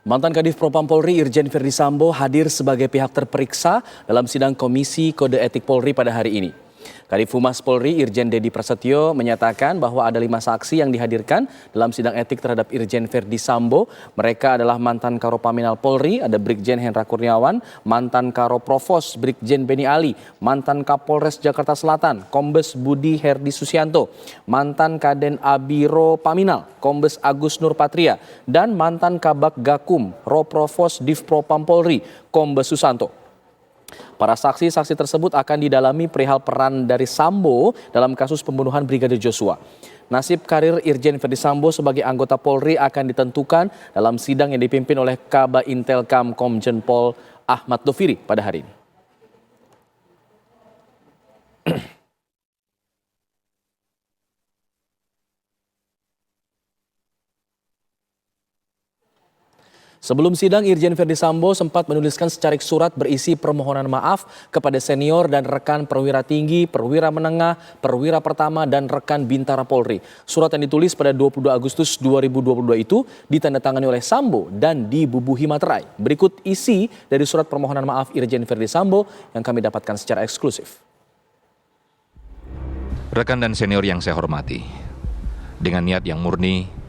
Mantan Kadif Propam Polri Irjen Verdi Sambo hadir sebagai pihak terperiksa dalam sidang Komisi Kode Etik Polri pada hari ini. Kadif Humas Polri Irjen Dedi Prasetyo menyatakan bahwa ada 5 saksi yang dihadirkan dalam sidang etik terhadap Irjen Verdi Sambo. Mereka adalah mantan Karo Paminal Polri, ada Brigjen Hendra Kurniawan, mantan Karo Provos Brigjen Beni Ali, mantan Kapolres Jakarta Selatan Kombes Budi Herdi Susianto, mantan Kaden Abiro Paminal Kombes Agus Nurpatria, dan mantan Kabak Gakum Roprovos Div Propam Polri Kombes Susanto. Para saksi-saksi tersebut akan didalami perihal peran dari Sambo dalam kasus pembunuhan Brigadir Joshua. Nasib karir Irjen Verdi Sambo sebagai anggota Polri akan ditentukan dalam sidang yang dipimpin oleh Kaba Intelkam Komjen Pol Ahmad Doviri pada hari ini. Sebelum sidang, Irjen Verdi Sambo sempat menuliskan secarik surat berisi permohonan maaf kepada senior dan rekan perwira tinggi, perwira menengah, perwira pertama, dan rekan Bintara Polri. Surat yang ditulis pada 22 Agustus 2022 itu ditandatangani oleh Sambo dan dibubuhi materai. Berikut isi dari surat permohonan maaf Irjen Verdi Sambo yang kami dapatkan secara eksklusif. Rekan dan senior yang saya hormati, dengan niat yang murni,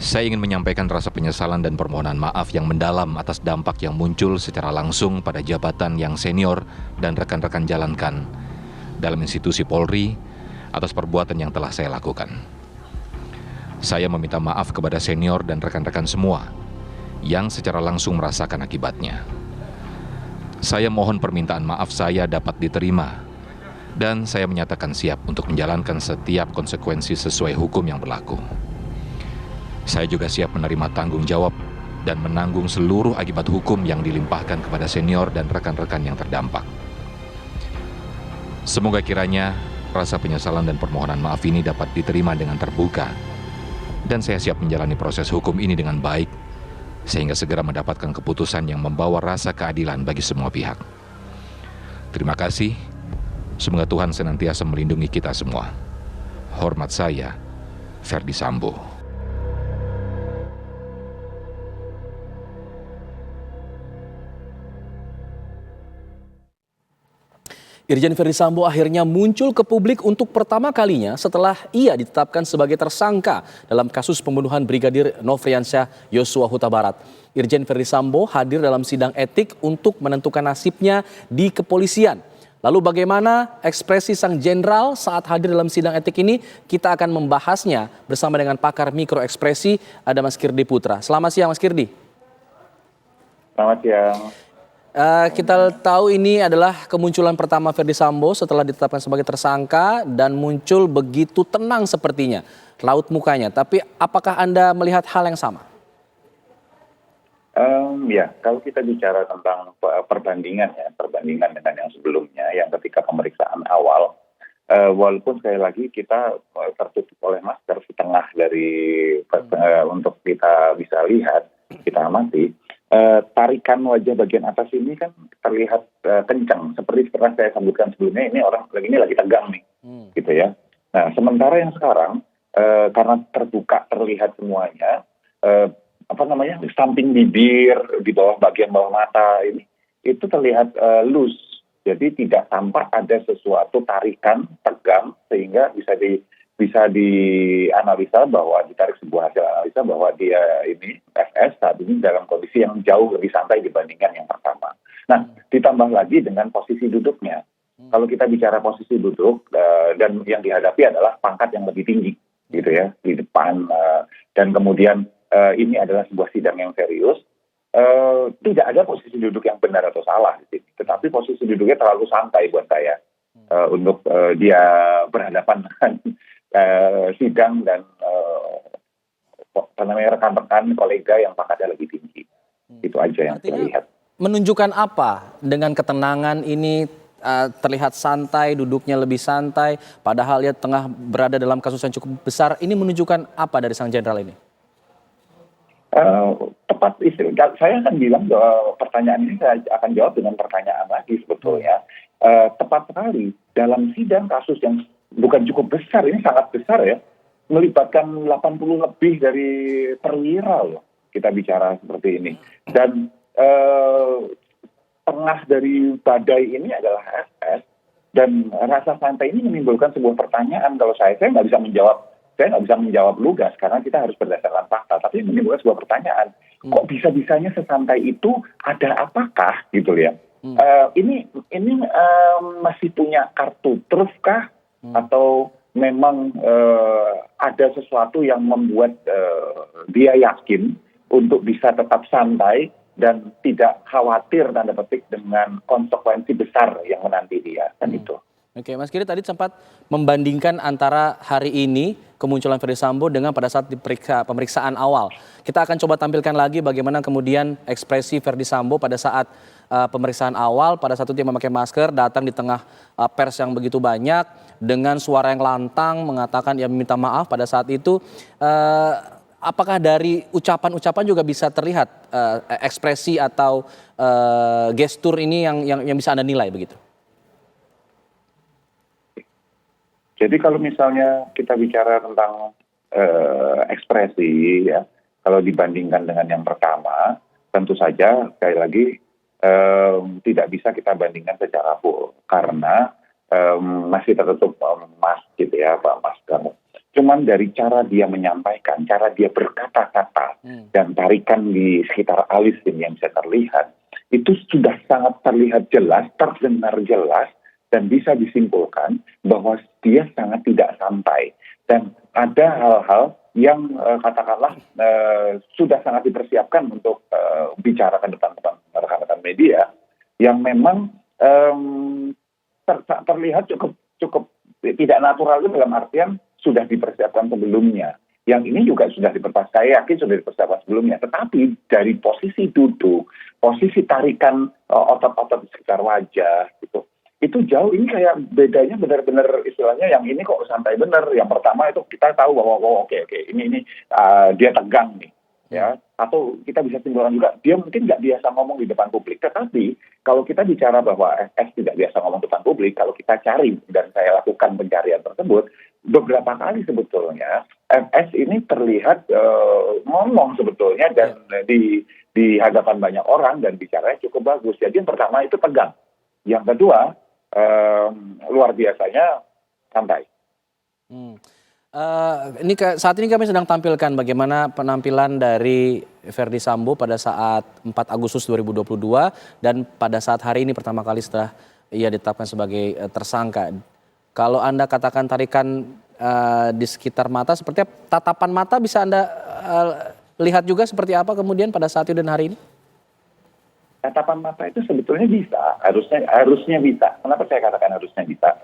saya ingin menyampaikan rasa penyesalan dan permohonan maaf yang mendalam atas dampak yang muncul secara langsung pada jabatan yang senior dan rekan-rekan jalankan dalam institusi Polri atas perbuatan yang telah saya lakukan. Saya meminta maaf kepada senior dan rekan-rekan semua yang secara langsung merasakan akibatnya. Saya mohon permintaan maaf saya dapat diterima dan saya menyatakan siap untuk menjalankan setiap konsekuensi sesuai hukum yang berlaku. Saya juga siap menerima tanggung jawab dan menanggung seluruh akibat hukum yang dilimpahkan kepada senior dan rekan-rekan yang terdampak. Semoga kiranya rasa penyesalan dan permohonan maaf ini dapat diterima dengan terbuka, dan saya siap menjalani proses hukum ini dengan baik, sehingga segera mendapatkan keputusan yang membawa rasa keadilan bagi semua pihak. Terima kasih, semoga Tuhan senantiasa melindungi kita semua. Hormat saya, Verdi Sambo. Irjen Verdi Sambo akhirnya muncul ke publik untuk pertama kalinya setelah ia ditetapkan sebagai tersangka dalam kasus pembunuhan Brigadir Nofriansyah Yosua Huta Barat. Irjen Verdi Sambo hadir dalam sidang etik untuk menentukan nasibnya di kepolisian. Lalu bagaimana ekspresi sang jenderal saat hadir dalam sidang etik ini? Kita akan membahasnya bersama dengan pakar mikroekspresi, ada Mas Kirdi Putra. Selamat siang Mas Kirdi. Selamat siang. Kita tahu ini adalah kemunculan pertama Verdi Sambo setelah ditetapkan sebagai tersangka dan muncul begitu tenang sepertinya, raut mukanya. Tapi apakah Anda melihat hal yang sama? Ya, kalau kita bicara tentang perbandingan dengan yang sebelumnya, yang ketika pemeriksaan awal, walaupun sekali lagi kita tertutup oleh masker setengah dari untuk kita bisa lihat, kita amati. Tarikan wajah bagian atas ini kan terlihat kencang, seperti pernah saya sebutkan sebelumnya, ini orang ini lagi tegang nih, gitu ya. Nah, sementara yang sekarang karena terbuka terlihat semuanya, samping bibir, di bagian bawah mata ini itu terlihat loose, jadi tidak tampak ada sesuatu tarikan tegang sehingga bisa dianalisa bahwa ditarik sebuah hasil analisa bahwa dia ini FS saat ini dalam kondisi yang jauh lebih santai dibandingkan yang pertama. Nah, ditambah lagi dengan posisi duduknya. Kalau kita bicara posisi duduk dan yang dihadapi adalah pangkat yang lebih tinggi, gitu ya, di depan, dan kemudian ini adalah sebuah sidang yang serius. Tidak ada posisi duduk yang benar atau salah di sini, tetapi posisi duduknya terlalu santai buat saya untuk dia berhadapan dengan sidang dan rekan-rekan kolega yang pangkatnya lebih tinggi. Itu aja yang saya lihat. Menunjukkan apa dengan ketenangan ini, terlihat santai, duduknya lebih santai, padahal dia tengah berada dalam kasus yang cukup besar. Ini menunjukkan apa dari sang jenderal ini? Tepat istilah, saya akan bilang bahwa pertanyaan ini saya akan jawab dengan pertanyaan lagi sebetulnya. Tepat sekali, dalam sidang kasus yang bukan cukup besar, ini sangat besar ya, melibatkan 80 lebih dari perwira loh. kita bicara seperti ini. Dan tengah dari badai ini adalah FS, dan rasa santai ini menimbulkan sebuah pertanyaan. Kalau saya nggak bisa menjawab lugas karena kita harus berdasarkan fakta, tapi menimbulkan sebuah pertanyaan. Kok bisa-bisanya sesantai itu, ada apakah gitu ya? Ini masih punya kartu truf kah? Atau memang ada sesuatu yang membuat dia yakin untuk bisa tetap santai dan tidak khawatir tanda petik dengan konsekuensi besar yang menanti dia, kan itu. Oke, Mas Giri tadi sempat membandingkan antara hari ini kemunculan Ferdy Sambo dengan pada saat pemeriksaan awal. Kita akan coba tampilkan lagi bagaimana kemudian ekspresi Ferdy Sambo pada saat pemeriksaan awal, pada saat itu dia memakai masker, datang di tengah pers yang begitu banyak, dengan suara yang lantang mengatakan ia meminta maaf pada saat itu. Apakah dari ucapan-ucapan juga bisa terlihat ekspresi atau gestur ini yang bisa Anda nilai begitu? Jadi kalau misalnya kita bicara tentang ekspresi ya, kalau dibandingkan dengan yang pertama, tentu saja sekali lagi tidak bisa kita bandingkan secara full karena masih tertutup mask gitu ya, Pak, masker. Cuman dari cara dia menyampaikan, cara dia berkata-kata dan tarikan di sekitar alis ini yang bisa terlihat, itu sudah sangat terlihat jelas, terdengar jelas, dan bisa disimpulkan bahwa dia sangat tidak santai. Dan ada hal-hal yang katakanlah sudah sangat dipersiapkan untuk bicara ke depan-depan rekan-rekan media, yang memang terlihat cukup tidak natural itu dalam artian sudah dipersiapkan sebelumnya. Yang ini juga sudah dipersiapkan, saya yakin sudah dipersiapkan sebelumnya. Tetapi dari posisi duduk, posisi tarikan otot-otot di sekitar wajah, gitu, itu jauh. Ini kayak bedanya benar-benar istilahnya yang ini kok santai benar. Yang pertama itu kita tahu bahwa oke, ini dia tegang nih. Ya, atau kita bisa simpulkan juga dia mungkin nggak biasa ngomong di depan publik. Tetapi kalau kita bicara bahwa FS tidak biasa ngomong di depan publik, kalau kita cari dan saya lakukan pencarian tersebut, beberapa kali sebetulnya FS ini terlihat ngomong sebetulnya dan di hadapan banyak orang dan bicaranya cukup bagus. Jadi yang pertama itu tegang, yang kedua luar biasanya santai. Saat ini kami sedang tampilkan bagaimana penampilan dari Ferdy Sambo pada saat 4 Agustus 2022 dan pada saat hari ini pertama kali setelah ia ditetapkan sebagai tersangka. Kalau Anda katakan tarikan di sekitar mata, seperti tatapan mata bisa Anda lihat juga seperti apa kemudian pada saat itu dan hari ini? Tatapan mata itu sebetulnya bisa, harusnya bisa. Kenapa saya katakan harusnya bisa?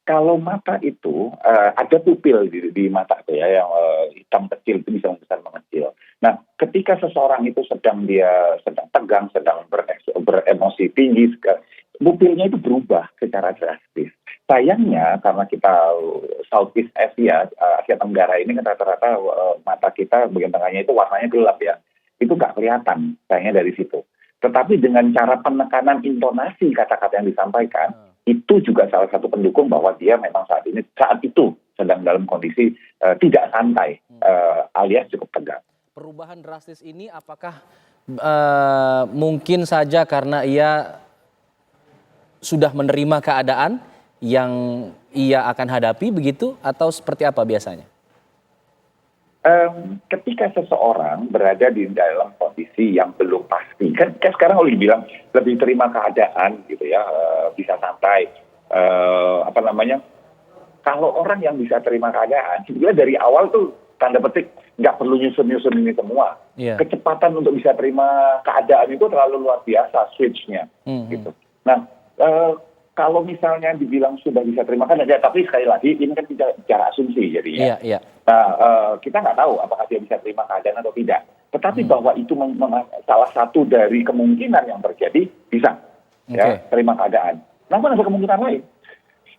Kalau mata itu ada pupil di mata itu ya, yang hitam kecil itu bisa membesar mengecil. Nah, ketika seseorang itu sedang tegang, sedang beremosi tinggi, pupilnya itu berubah secara drastis. Sayangnya karena kita Southeast Asia, Asia Tenggara ini kan rata-rata mata kita bagian tengahnya itu warnanya gelap ya. Itu nggak kelihatan sayangnya dari situ. Tetapi dengan cara penekanan intonasi kata-kata yang disampaikan, itu juga salah satu pendukung bahwa dia memang saat itu sedang dalam kondisi tidak santai, alias cukup tegang. Perubahan drastis ini apakah mungkin saja karena ia sudah menerima keadaan yang ia akan hadapi begitu, atau seperti apa biasanya? Ketika seseorang berada di dalam kondisi yang belum pasti, kan sekarang oleh dibilang lebih terima keadaan gitu ya, bisa santai, kalau orang yang bisa terima keadaan, sebetulnya dari awal tuh tanda petik nggak perlu nyusun ini semua. Kecepatan untuk bisa terima keadaan itu terlalu luar biasa switch-nya, gitu. Nah, kalau misalnya dibilang sudah bisa terima keadaan, tapi sekali lagi ini kan bicara asumsi jadinya. Nah, kita nggak tahu apakah dia bisa terima keadaan atau tidak. Tetapi bahwa itu salah satu dari kemungkinan yang terjadi, bisa ya terima keadaan. Namun ada kemungkinan lain.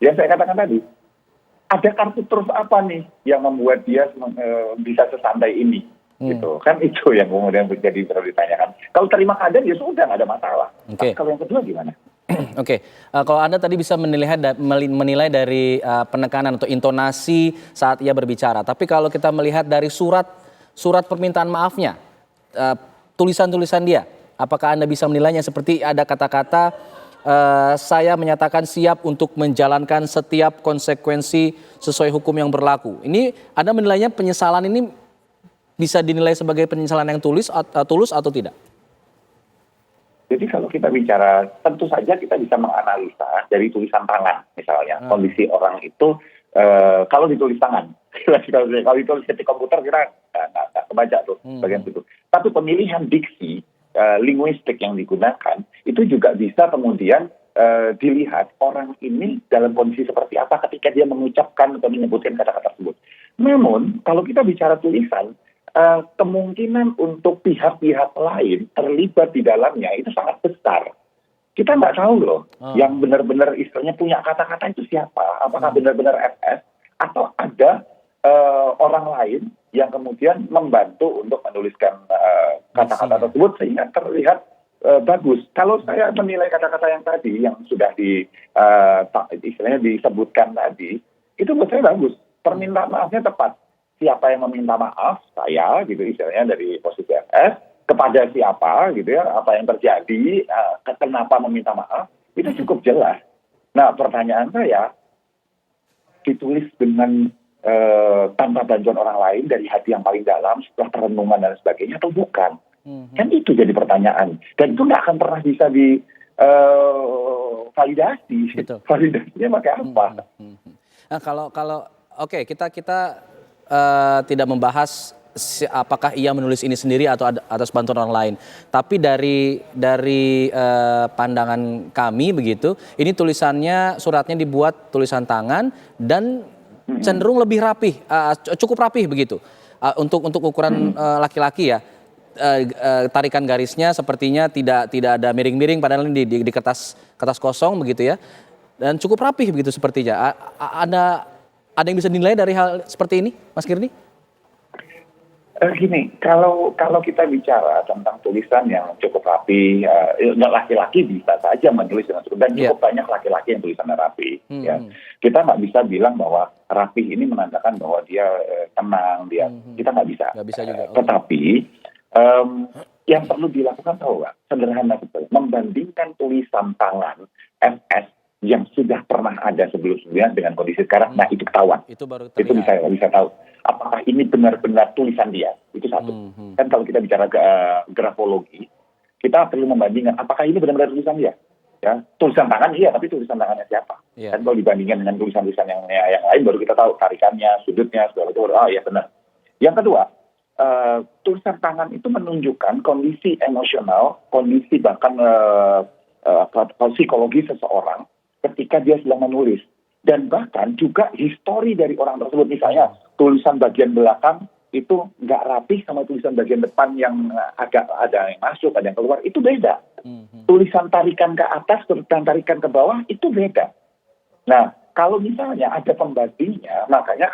Yang saya katakan tadi, ada kartu truf apa nih yang membuat dia bisa sesantai ini? Gitu kan, itu yang kemudian perlu ditanyakan. Kalau terima keadaan ya sudah, nggak ada masalah. Tapi kalau yang kedua gimana? Kalau Anda tadi bisa menilai dari penekanan atau intonasi saat ia berbicara. Tapi kalau kita melihat dari surat surat permintaan maafnya, tulisan-tulisan dia. Apakah Anda bisa menilainya seperti ada kata-kata saya menyatakan siap untuk menjalankan setiap konsekuensi sesuai hukum yang berlaku. Ini Anda menilainya penyesalan ini bisa dinilai sebagai penyesalan yang tulus atau tidak? Jadi kalau kita bicara, tentu saja kita bisa menganalisa dari tulisan tangan misalnya. Kondisi orang itu, kalau ditulis tangan, kalau ditulis di komputer kita nggak kebaca tuh bagian itu. Tapi pemilihan diksi, linguistik yang digunakan, itu juga bisa kemudian dilihat orang ini dalam kondisi seperti apa ketika dia mengucapkan atau menyebutkan kata-kata tersebut. Namun, kalau kita bicara tulisan, kemungkinan untuk pihak-pihak lain terlibat di dalamnya itu sangat besar. Kita nggak tahu loh, yang benar-benar istilahnya punya kata-kata itu siapa. Apakah benar-benar FS atau ada orang lain yang kemudian membantu untuk menuliskan kata-kata tersebut sehingga terlihat bagus. Kalau saya menilai kata-kata yang tadi yang sudah istilahnya disebutkan tadi, itu menurut saya bagus. Permintaan maafnya tepat. Siapa yang meminta maaf, saya gitu istilahnya dari posisi FS, kepada siapa gitu ya, apa yang terjadi, kenapa meminta maaf, itu cukup jelas. Nah pertanyaan saya, ditulis dengan tanpa bantuan orang lain dari hati yang paling dalam setelah perenungan dan sebagainya atau bukan? Kan itu jadi pertanyaan. Dan itu nggak akan pernah bisa di validasi. Validasinya pakai apa? Nah kalau oke, kita tidak membahas apakah ia menulis ini sendiri atau atas bantuan orang lain. Tapi dari pandangan kami begitu, ini tulisannya, suratnya dibuat tulisan tangan dan cenderung lebih rapih, cukup rapih begitu. Untuk ukuran laki-laki ya, tarikan garisnya sepertinya tidak ada miring-miring, padahal ini di kertas kosong begitu ya, dan cukup rapih begitu sepertinya. Ada yang bisa dinilai dari hal seperti ini, Mas Kirni? Gini, kalau kita bicara tentang tulisan yang cukup rapi, laki-laki bisa saja menulis dengan cukup, dan cukup banyak laki-laki yang tulisannya rapi. Ya. Kita nggak bisa bilang bahwa rapi ini menandakan bahwa dia tenang, kita nggak bisa. Nggak bisa juga. Tetapi yang perlu dilakukan tahu nggak? Sederhana betul. Membandingkan tulisan tangan FS yang sudah pernah ada sebelum-sebelumnya dengan kondisi sekarang, nah itu ketahuan. Itu baru terlihat. Itu bisa tahu. Apakah ini benar-benar tulisan dia? Itu satu. Kan kalau kita bicara grafologi, kita perlu membandingkan apakah ini benar-benar tulisan dia. Ya, tulisan tangan iya, tapi tulisan tangannya siapa? Dan kalau dibandingkan dengan tulisan-tulisan yang lain, baru kita tahu tarikannya, sudutnya, segala itu. Oh iya benar. Yang kedua, tulisan tangan itu menunjukkan kondisi emosional, kondisi bahkan psikologi seseorang ketika dia sedang menulis. Dan bahkan juga histori dari orang tersebut. Misalnya tulisan bagian belakang itu nggak rapi sama tulisan bagian depan yang agak ada yang masuk, ada yang keluar, itu beda. Tulisan tarikan ke atas dan tarikan ke bawah itu beda. Nah, kalau misalnya ada pembandingnya, makanya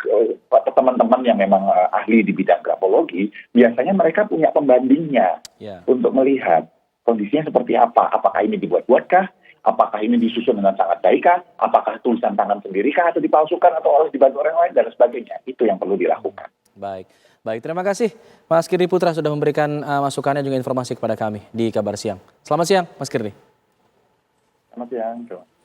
teman-teman yang memang ahli di bidang grafologi, biasanya mereka punya pembandingnya untuk melihat kondisinya seperti apa. Apakah ini dibuat-buatkah? Apakah ini disusun dengan sangat baikkah? Apakah tulisan tangan sendirikah atau dipalsukan atau harus dibantu orang lain dan sebagainya? Itu yang perlu dilakukan. Baik. Terima kasih Mas Kirni Putra sudah memberikan masukannya juga informasi kepada kami di Kabar Siang. Selamat siang Mas Kirni. Selamat siang.